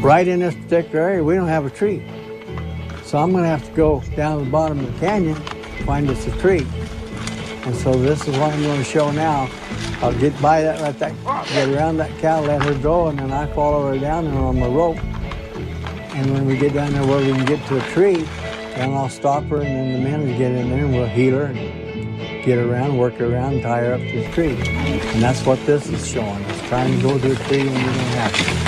right in this particular area, we don't have a tree. So I'm gonna have to go down to the bottom of the canyon, find us a tree. And so this is what I'm gonna show now. I'll get by that, get around that cow, let her go, and then I follow her down there on the rope. And when we get down there where we can get to a tree, then I'll stop her, and then the men will get in there and we'll heal her and get her around, work her around, tie her up to the tree. And that's what this is showing. It's trying to go to a tree when you don't have to.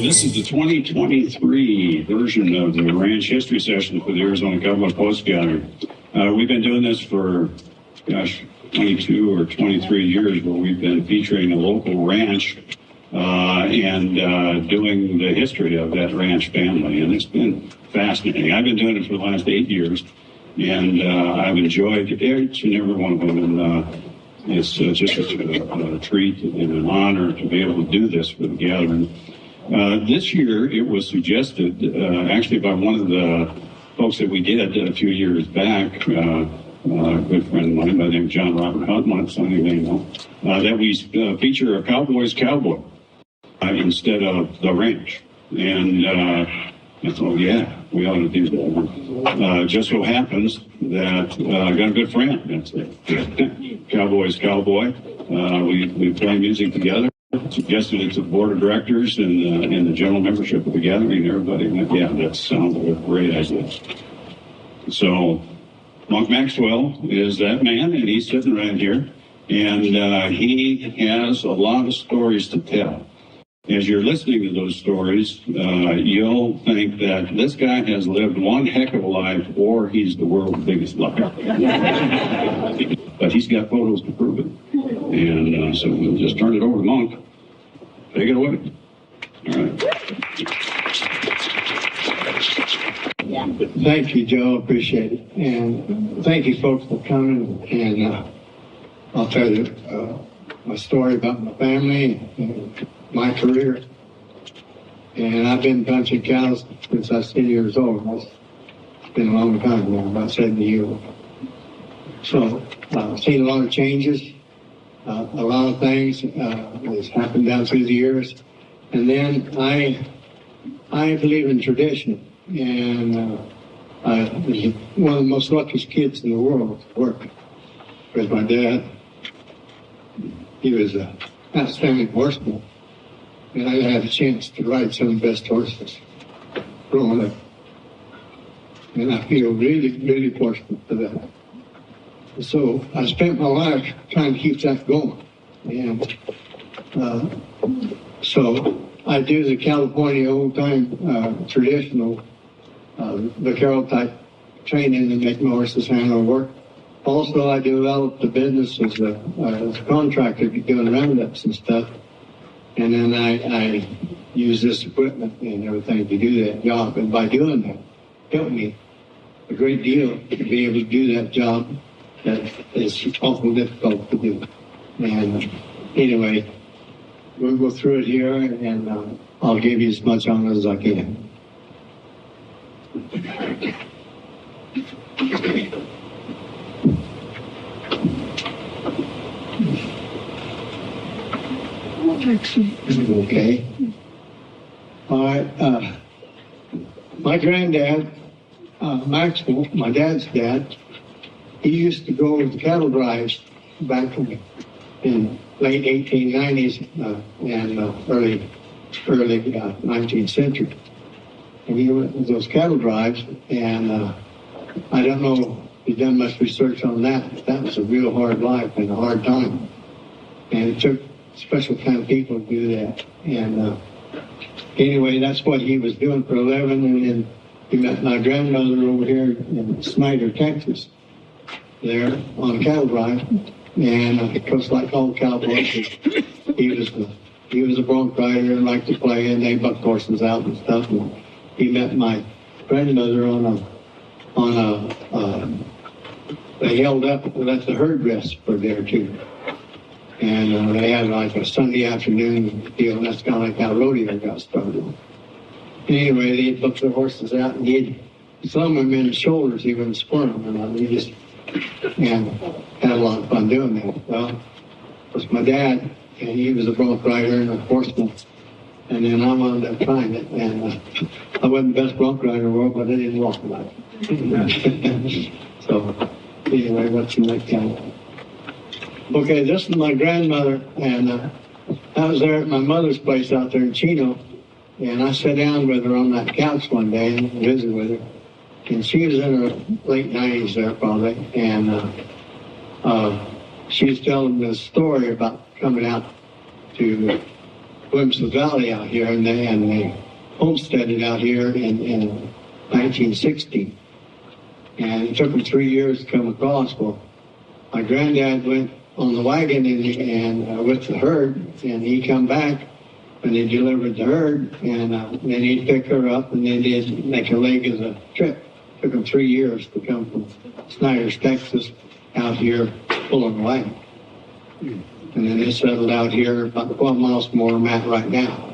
This is the 2023 version of the Ranch History Session for the Arizona Cowboy Post Gallery. We've been doing this for, 22 or 23 years, where we've been featuring a local ranch and doing the history of that ranch family. And it's been fascinating. I've been doing it for the last 8 years, and I've enjoyed each and every one of them. And it's just a treat and an honor to be able to do this for the gathering. This year, it was suggested, actually by one of the folks that we did a few years back, a good friend of mine by the name of John Robert Hunt, some of you may know, that we feature a Cowboys cowboy instead of the ranch. And I thought, yeah, we ought to do that. Just so happens that I got a good friend. That's it. Cowboys cowboy. We play music together. Suggested it to the board of directors and the general membership of the gathering, and everybody went, yeah, that sounds like a great idea. So Monk Maxwell is that man, and he's sitting right here, and he has a lot of stories to tell. As you're listening to those stories, you'll think that this guy has lived one heck of a life, or he's the world's biggest liar. But he's got photos to prove it. And so we'll just turn it over to Monk. Take it away. All right. Thank you, Joe. Appreciate it. And thank you, folks, for coming. And I'll tell you my story about my family and my career. And I've been punching cows since I was 10 years old. It's been a long time now, about 70 years. So I've seen a lot of changes. A lot of things has happened down through the years. And then I believe in tradition. And I was one of the most luckiest kids in the world to work with my dad. He was an outstanding horseman. And I had a chance to ride some of the best horses growing up. And I feel really, really fortunate for that. So I spent my life trying to keep that going. And so I do the California old-time traditional vaquero type training and make my horses handle work. Also, I developed the business as a contractor doing roundups and stuff. And then I use this equipment and everything to do that job. And by doing that, it helped me a great deal to be able to do that job that is awful difficult to do. And anyway, we'll go through it here, and I'll give you as much on it as I can. Okay. All right. My granddad, Maxwell, my dad's dad, he used to go to cattle drives back in late 1890s and early 19th century. And he went to those cattle drives, and I don't know if you've done much research on that, but that was a real hard life and a hard time. And it took special kind of people to do that. And anyway, that's what he was doing for a living. And then he met my grandmother over here in Snyder, Texas, there on a cattle drive. And of course, like all cowboys, he was a bronc rider and liked to play, and they bucked horses out and stuff. And he met my grandmother they held up, that's the herd rest for there too. And they had like a Sunday afternoon deal, and that's kind of like how rodeo got started. Anyway, they'd book the horses out, and he'd thumb them in his shoulders, he wouldn't spur them, and he just had a lot of fun doing that. Well, it was my dad, and he was a bronc rider and a horseman, and then I wound up trying it, and I wasn't the best bronc rider in the world, but I didn't walk much. So, anyway, what's the next time? Okay, this is my grandmother, and I was there at my mother's place out there in Chino, and I sat down with her on that couch one day and visited with her. And she was in her late 90s there probably, and she was telling me a story about coming out to Williamson Valley out here, and they homesteaded out here in 1960. And it took them 3 years to come across. Well, my granddad went on the wagon and with the herd, and he come back when they delivered the herd, and then he'd pick her up, and then they'd make a leg of the trip. It took them 3 years to come from Snyder's, Texas, out here pulling the wagon. And then they settled out here about 12 miles from where I'm at right now.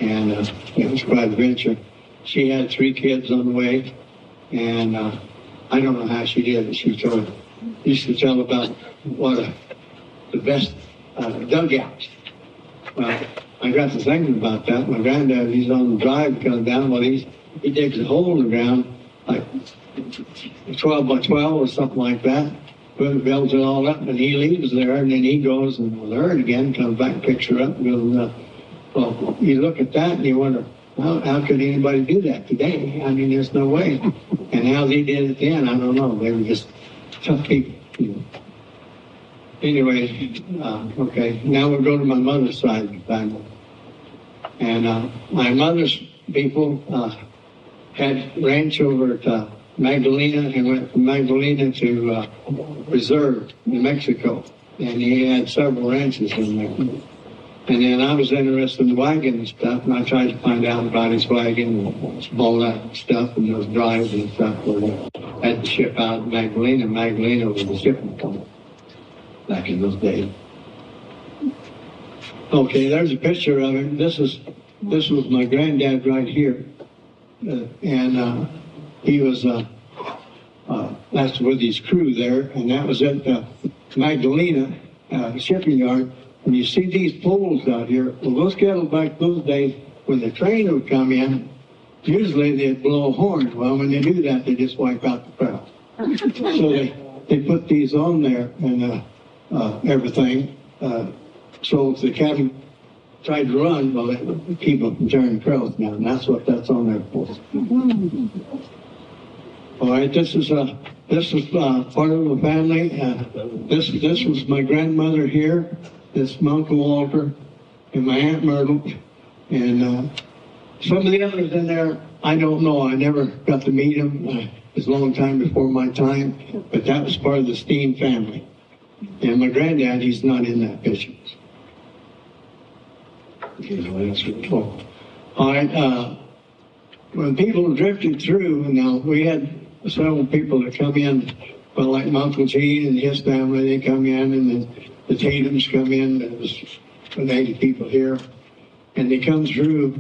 And it was quite an adventure. She had 3 kids on the way, and I don't know how she did it. She used to tell about the best dugouts. Well, I got to thinking about that. My granddad, he's on the drive coming down. Well, he digs a hole in the ground, like 12 by 12 or something like that, builds it all up, and he leaves there, and then he goes and with her again, comes back, picks her up, and goes, well, you look at that and you wonder, how could anybody do that today? I mean, there's no way. And how they did it then, I don't know. They were just tough people, you know. Anyway, okay, now we'll go to my mother's side of the family. And my mother's people had ranch over at Magdalena, and went from Magdalena to Reserve, New Mexico. And he had several ranches in there. And then I was interested in the wagon and stuff, and I tried to find out about his wagon and all that stuff, and those drives and stuff where they had to ship out of Magdalena. Magdalena was the shipping company back in those days. Okay, there's a picture of him. This was my granddad right here, and he was that's with his crew there, and that was at Magdalena shipping yard. And you see these poles out here. Well, those cattle back those days, when the train would come in, usually they'd blow a horn. Well, when they do that, they just wipe out the crowd. So they put these on there and everything. So if the cattle tried to run, well, it would keep them from turning crows down. And that's what that's on there for. All right, this is part of the family. This was my grandmother here. This is my Uncle Walter and my Aunt Myrtle. And some of the others in there, I don't know. I never got to meet them. It was a long time before my time. But that was part of the Steen family. And my granddad, he's not in that picture. All right. When people drifted through, now we had several people that come in, well, like my Uncle Gene and his family, they come in, and then the Tatums come in. There was 80 people here, and they come through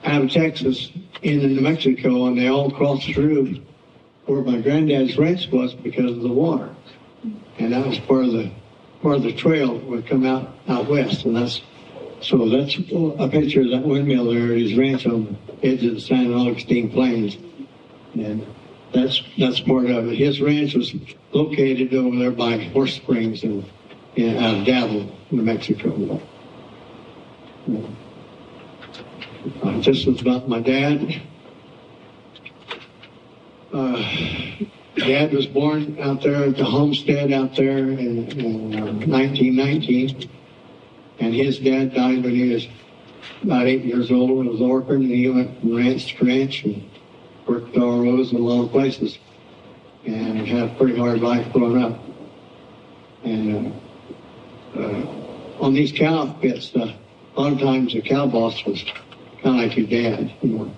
out of Texas into New Mexico, and they all cross through where my granddad's ranch was because of the water, and that was part of the trail that would come out west, and that's a picture of that windmill there at his ranch on the edge of the San Augustine Plains, and that's part of it. His ranch was located over there by Horse Springs and out of Dabble, New Mexico. This was about my dad. Dad was born out there at the homestead out there in 1919, and his dad died when he was about 8 years old and was orphaned, and he went from ranch to ranch and worked at ROs in a lot of places, and had a pretty hard life growing up. And on these cow pits, a lot of times the cow boss was kind of like your dad, you know.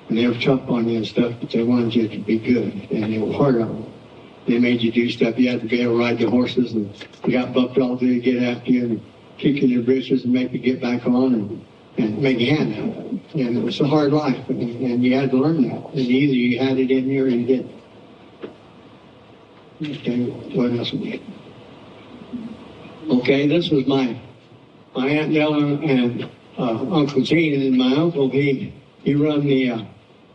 And they were tough on you and stuff, but they wanted you to be good, and they were hard on you. They made you do stuff. You had to be able to ride the horses, and you got bucked all day to get after you and kick in your britches and make you get back on and make your hand out. And it was a hard life, and you had to learn that. And either you had it in you or you didn't. Okay, what else? Okay, this was my Aunt Nella and Uncle Gene, and my uncle, he run the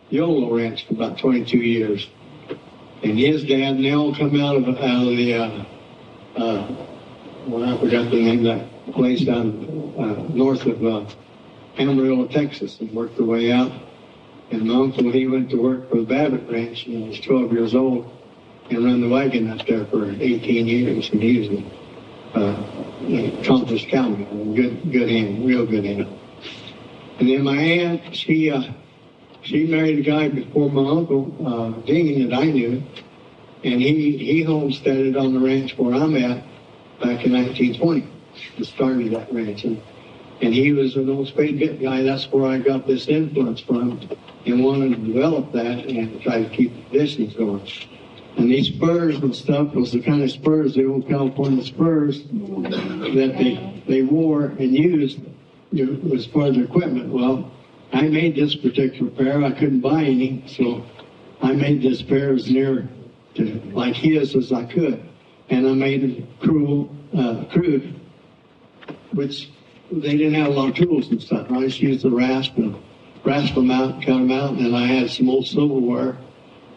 YOLO Ranch for about 22 years. And his dad, and they all come out of the, well, I forgot the name of that place down north of Amarillo, Texas, and worked their way out. And my uncle, he went to work for the Babbitt Ranch when he was 12 years old and run the wagon up there for 18 years. And he was an accomplished cowman, good hand, real good hand. And then my aunt, she married a guy before my uncle, Dean, that I knew, and he homesteaded on the ranch where I'm at back in 1920. He started that ranch, and he was an old spade bit guy. That's where I got this influence from, and wanted to develop that and try to keep the traditions going. And these spurs and stuff was the kind of spurs, the old California spurs, that they wore and used as part of their equipment. Well, I made this particular pair. I couldn't buy any, so I made this pair as near to like his as I could. And I made them crude, which they didn't have a lot of tools and stuff. I just used the rasp and rasp them out and cut them out. And then I had some old silverware.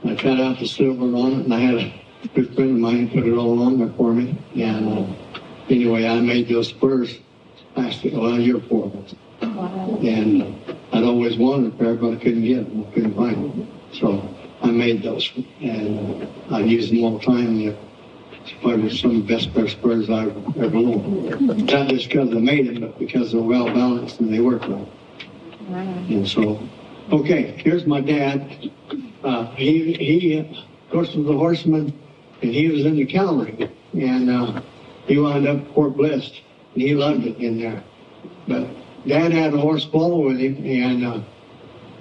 I cut out the silver on it, and I had a good friend of mine put it all on there for me. And anyway, I made those spurs last a year for them. And I'd always wanted a pair, but I couldn't get them. I couldn't find them. So I made those, and I used them all the time. It's probably some of the best pair of spurs I've ever owned. Not just because I made them, but because they're well balanced and they work well. And so, okay, here's my dad. He of course, was a horseman, and he was in the cavalry. And he wound up at Fort Bliss, and he loved it in there. But Dad had a horse fall with him, and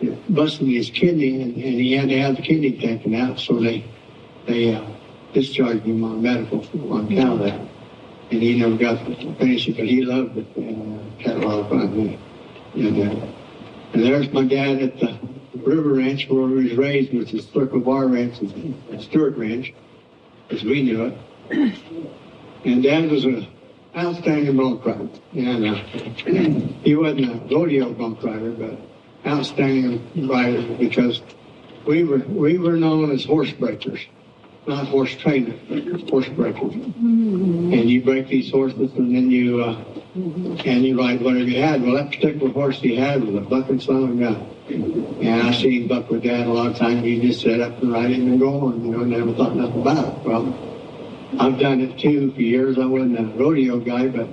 it busted his kidney, and he had to have the kidney taken out, so they discharged him on medical on account of that. And he never got to finish it, but he loved it, and had a lot of fun with it. And there's my dad at the River Ranch where he was raised, which is Circle Bar Ranch and Stewart Ranch, as we knew it. And Dad was an outstanding bronc rider. And he wasn't a rodeo bronc rider, but outstanding rider, because we were known as horse breakers, not horse trainers, but horse breakers. And you break these horses, and then you ride whatever you had. Well, that particular horse he had was a bucking son of a gun. And I seen him buck with Dad a lot of times. He just sat up and ride him and go on, never thought nothing about it. Well, I've done it too for years. I wasn't a rodeo guy, but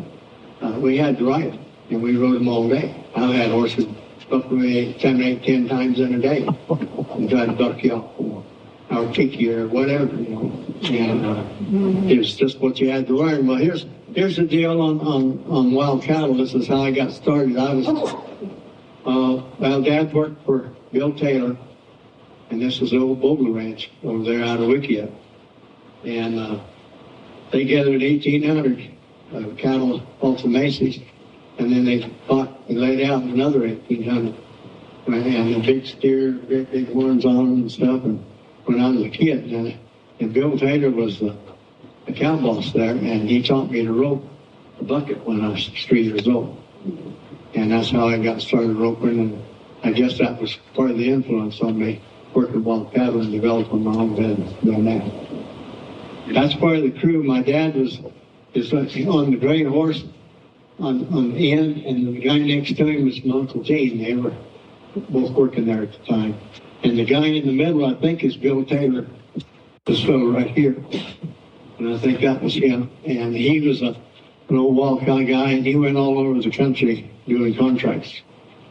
we had to ride, and we rode them all day. I've had horses buck me 10 times in a day and try to buck you off or kick you or whatever, And it was just what you had to learn. Well, here's the deal on wild cattle. This is how I got started. I was, well, Dad worked for Bill Taylor, and this is the old Bogler Ranch over there out of Wikia. And they gathered 1,800 cattle off the mesas, and then they fought and laid out another 1,800. And the big steer, big horns on them and stuff. And when I was a kid, and Bill Taylor was the cow boss there, and he taught me to rope a bucket when I was 3 years old. And that's how I got started roping, and I guess that was part of the influence on me, working wild cattle and developing my own business doing that. That's part of the crew. My dad is on the gray horse on the end, and the guy next to him was my Uncle Gene. They were both working there at the time. And the guy in the middle, I think, is Bill Taylor, this fellow right here. And I think that was him. And he was an old wild cow guy, and he went all over the country doing contracts,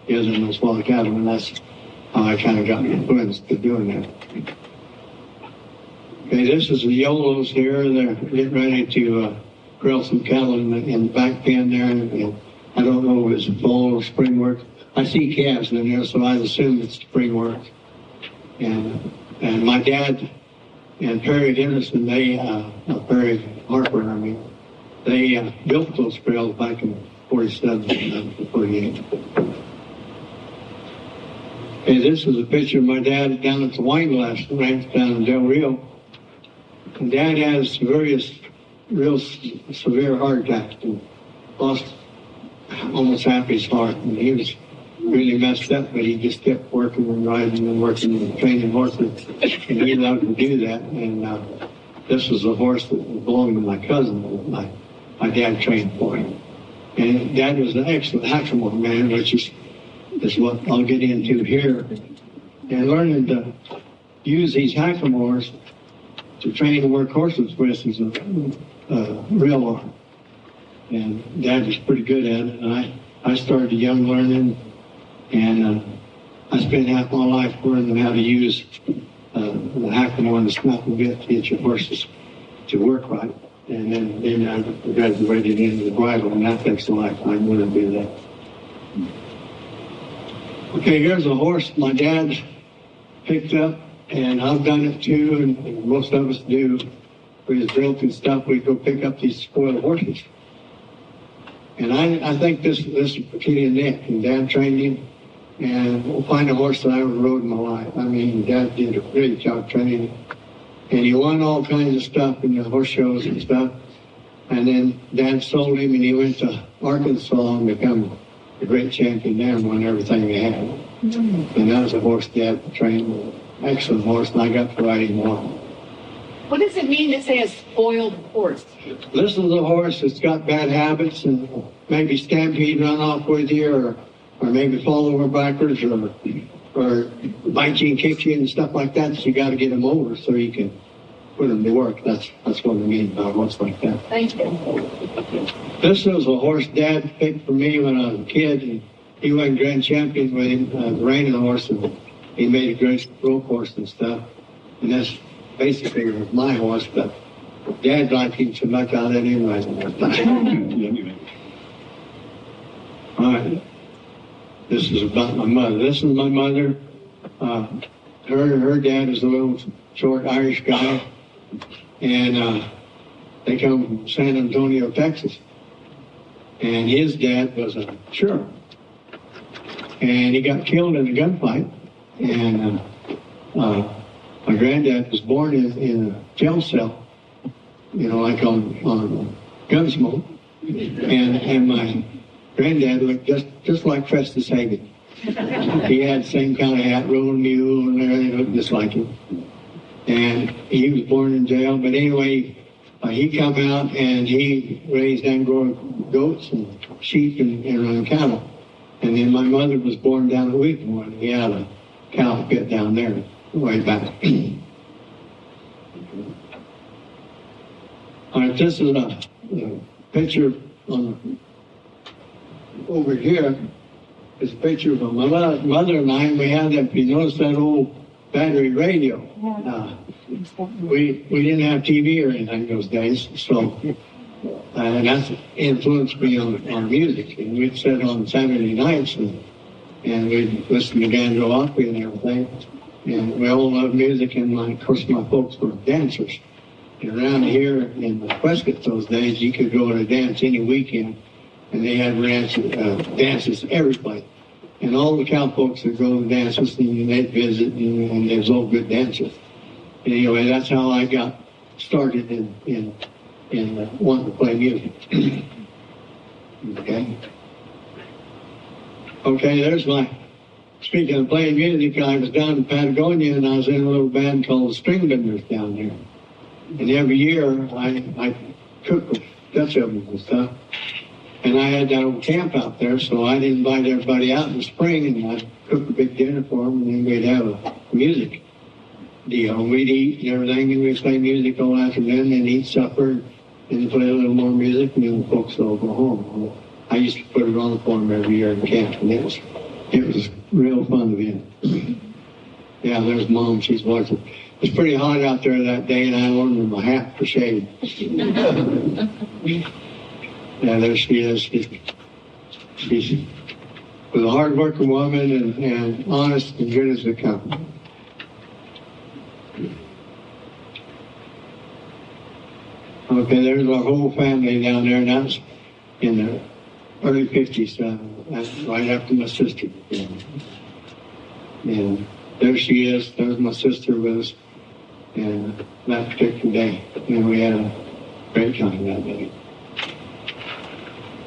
using those wild cattle, and that's how I kind of got influenced to doing that. Okay, this is the YOLOs here. They're getting ready to grill some cattle in the back pen there. And I don't know if it's fall or spring work. I see calves in there, so I assume it's spring work. And my dad and Perry Henderson, Perry Harper, I mean, they built those trails back in 47 and 48. Hey, this is a picture of my dad down at the wine glass ranch down in Del Rio. And Dad has various real severe heart attacks and lost almost half his heart. And he was really messed up, but he just kept working and riding and working and training horses. And he loved to do that. And this was a horse that belonged to my cousin that my dad trained for him. And Dad was an excellent hackamore man, which is what I'll get into here. And learning to use these hackamores to train and work horses with is a real art. And Dad was pretty good at it. And I started young learning, and I spent half my life learning how to use the hackamore and the snaffle bit to get your horses to work right. And then I graduated into the bridle, and that takes a lifetime to do that. Okay, here's a horse my dad picked up, and I've done it too, and most of us do. We just built and stuff, we go pick up these spoiled horses. And I think this is Kitty and Nick, and Dad trained him, and we'll find a horse that I ever rode in my life. I mean, Dad did a great job training him. And he won all kinds of stuff in the horse shows and stuff. And then Dad sold him, and he went to Arkansas and become a great champion there and won everything they had. And that was a horse Dad trained, an excellent horse, and I got to ride him one. What does it mean to say a spoiled horse? This is a horse that's got bad habits and maybe stampede, run off with you, or maybe fall over backwards, or bite you and kick you and stuff like that. So you got to get him over so you can put him to work. That's what I mean by a horse like that. Thank you. This was a horse Dad picked for me when I was a kid, and he won grand champion with him, the reining horse, and he made a great rope horse and stuff. And that's basically my horse, but Dad liked him so much I let him ride him. All right. This is about my mother. This is my mother. Her dad is a little short Irish guy, and they come from San Antonio, Texas. And his dad was a sheriff, and he got killed in a gunfight. And my granddad was born in a jail cell, you know, like on Gunsmoke, and my granddad looked just like Festus Hagan. He had the same kind of hat, rolling mule, and everything, looked just like him. And he was born in jail, but anyway, he come out and he raised Angora goats and sheep and cattle. And then my mother was born down at Wheaton. He had a cow pit down there, way back. All right, this is a picture on over here. It's a picture of my mother and I, and we had that, you notice that old battery radio. We didn't have TV or anything those days, so and that's influenced me on music. And we'd sit on Saturday nights and we'd listen to Gandro Opry and everything. And we all loved music, and of course my folks were dancers. And around here in Prescott those days, you could go to a dance any weekend, and they had dances every place. And all the cowpokes would go to dances, and they'd visit, and they was all good dancers. Anyway, that's how I got started in wanting to play music. Okay, there's speaking of playing music, I was down in Patagonia, and I was in a little band called the String Benders down there. And every year, I cooked with Dutch ovens and stuff. And I had that old camp out there, so I'd invite everybody out in the spring, and I'd cook a big dinner for them, and then we'd have a music deal. And we'd eat and everything, and we'd play music all afternoon, and eat supper, and play a little more music, and then the folks all go home. I used to put it on for them every year in camp, and it was real fun to be in. Yeah, there's Mom, she's watching. It was pretty hot out there that day, and I ordered her my hat for shade. Yeah, there she is. She's a hard-working woman and honest and good as they come. Okay, there's our whole family down there, and that's in the early 50s, that's right after my sister. And there she is, there's my sister with us, and that particular day, and we had a great time that day.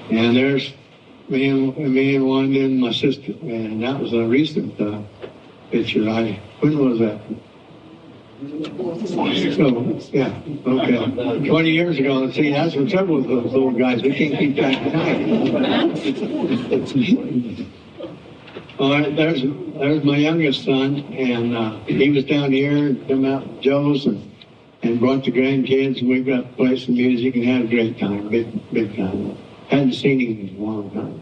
And there's me and Wanda and my sister, and that was a recent picture. When was that? So, yeah, okay. 20 years ago, see, that's the trouble with those little guys. We can't keep track of time. All right, there's my youngest son, and he was down here, come out with Joe's, and brought the grandkids, and we got to play some music and had a great time, big time. Hadn't seen him in a long time.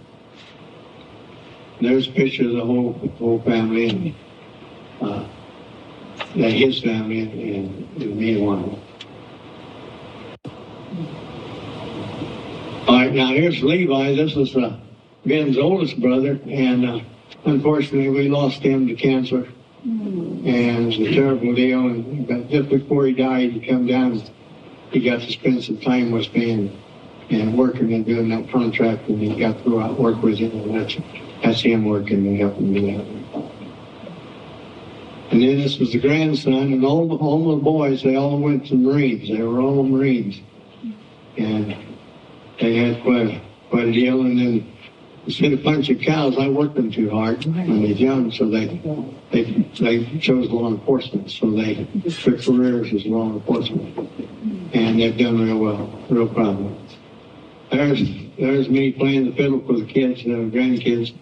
There's a picture of the whole family, and his family, and me and one. All right, now here's Levi. This is Ben's oldest brother, and unfortunately we lost him to cancer, and it was a terrible deal. But just before he died, he come down. He got to spend some time with me and working and doing that contract, and he got to go out and work with him, and that's him working and helping me out. And then this was the grandson, and all the boys, they all went to Marines. They were all Marines. And they had quite a deal. And then instead of a bunch of cows, I worked them too hard when they was young, so they chose law enforcement. So they took careers as law enforcement. And they've done real well, real proud of them. There's me playing the fiddle for the kids, the grandkids.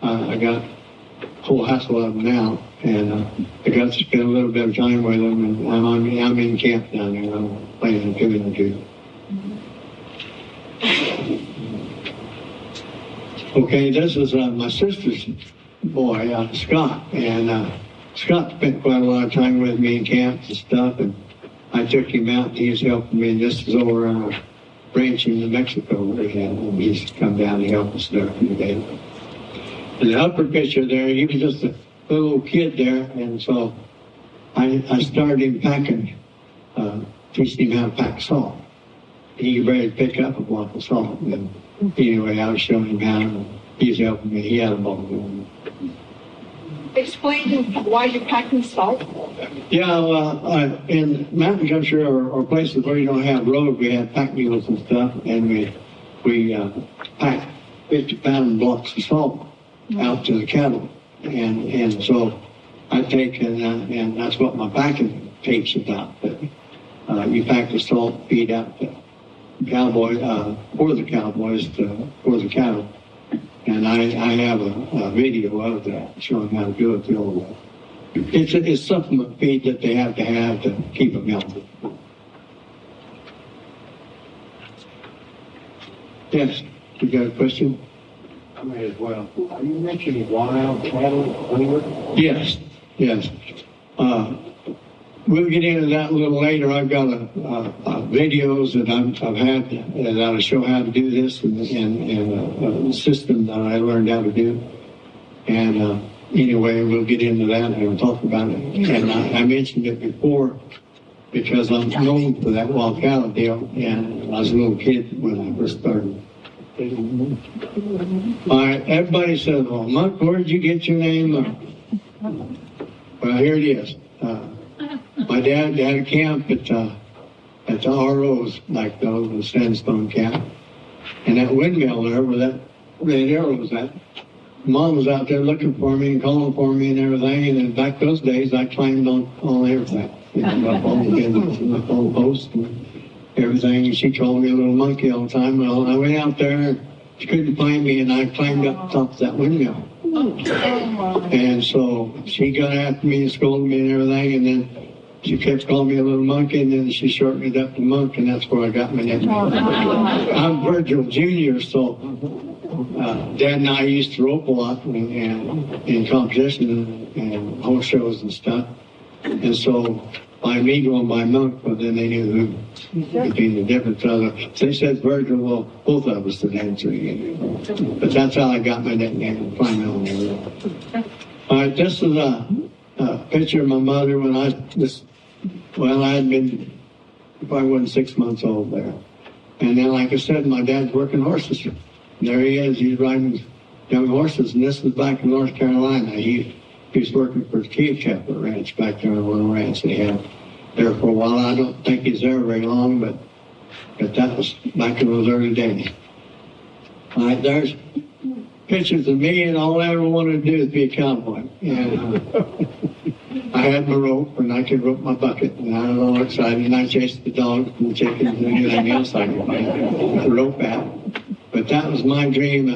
I got a whole hassle of them now, and I got to spend a little bit of time with them, and I'm in camp down there. I'm playing the fiddle too. Okay, this is my sister's boy, Scott, and Scott spent quite a lot of time with me in camps and stuff, and I took him out, and he's helping me, and this is over on a ranch in New Mexico, and he's come down to help us there today. In the upper picture there, he was just a little kid there, and so I started him packing, teaching him how to pack salt. He could barely pick up a block of salt, and anyway, I was showing him how, and he's helping me. He had a ball going. Explain why you're packing salt. Yeah, in mountain country or places where you don't have road, we have pack mules and stuff, and we pack 50-pound blocks of salt out to the cattle, and so I take and that's what my packing tape's about. But you pack the salt, feed out to cowboy for the cowboys for the cattle, and I have a video of that showing how to do it. It's supplement feed that they have to keep them healthy. Yes, you got a question? I may as well. Are you mentioning wild cattle anywhere? Yes. We'll get into that a little later. I've got videos that I've had that'll show how to do this and a system that I learned how to do. And anyway, we'll get into that and we'll talk about it. And I mentioned it before because I'm known for that wild cattle deal, and I was a little kid when I first started. All right, everybody says, well, Monk, where did you get your name? Well, here it is. My dad had a camp at the ROs, like the sandstone camp. And that windmill there, where that red arrow was at, Mom was out there looking for me and calling for me and everything. And then back those days, I climbed on everything. Up on the post and everything. And she called me a little monkey all the time. Well, I went out there, she couldn't find me, and I climbed up the top of that windmill. And so she got after me and scolded me and everything, and then she kept calling me a little monkey, and then she shortened it up to Monk, and that's where I got my name. I'm Virgil Jr., so Dad and I used to rope a lot and in competition and horse shows and stuff. And so by me going by Monk, but then they knew who between the different fellows. They said Virgil, well, both of us did answer. But that's how I got my nickname, Final. All right, this is a picture of my mother when I had been probably wasn't 6 months old there. And then, like I said, my dad's working horses. There he is, he's riding young horses, and this was back in North Carolina. He was working for the Chapel Ranch back there on the little ranch they had there for a while. I don't think he's there very long, but that was back in those early days. All right, there's pictures of me, and all I ever wanted to do is be a cowboy. And I had my rope, and I could rope my bucket, and I was all excited, and I chased the dogs and the chickens and anything else I could find rope at. But that was my dream.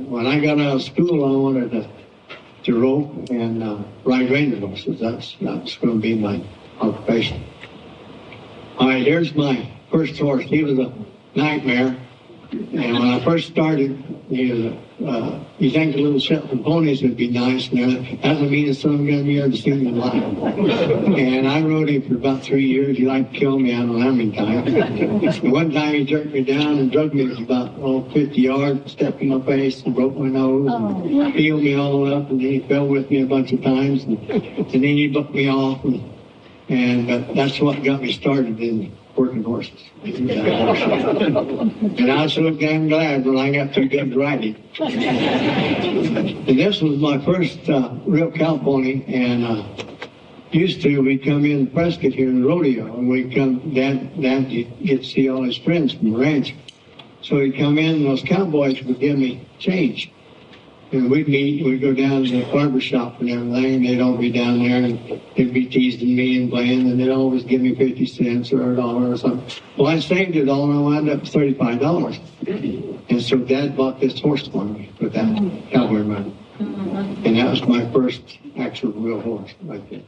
When I got out of school, I wanted to rope and ride reining horses. That's going to be my occupation. All right, here's my first horse. He was a nightmare. And when I first started, he was you think the little Shetland ponies would be nice, and that doesn't mean it's something going to be ever seen in life. And I rode him for about 3 years. He liked to kill me, I don't know how many times. And one time he jerked me down and drug me about 50 yards, stepped in my face and broke my nose, and peeled me all up, and then he fell with me a bunch of times, and then he booked me off. But that's what got me started in working horses. And I was so damn glad when I got too good to ride him. And this was my first real cow pony, and used to, we'd come in Prescott here in the rodeo, and we'd come, Dad get to see all his friends from the ranch. So he'd come in, and those cowboys would give me change. And we'd meet, we'd go down to the barber shop and everything, and they'd all be down there, and they'd be teasing me and playing, and they'd always give me 50 cents or $1 or something. Well, I saved it all, and I wound up with $35. And so Dad bought this horse for me with that cowboy money. And that was my first actual real horse right there.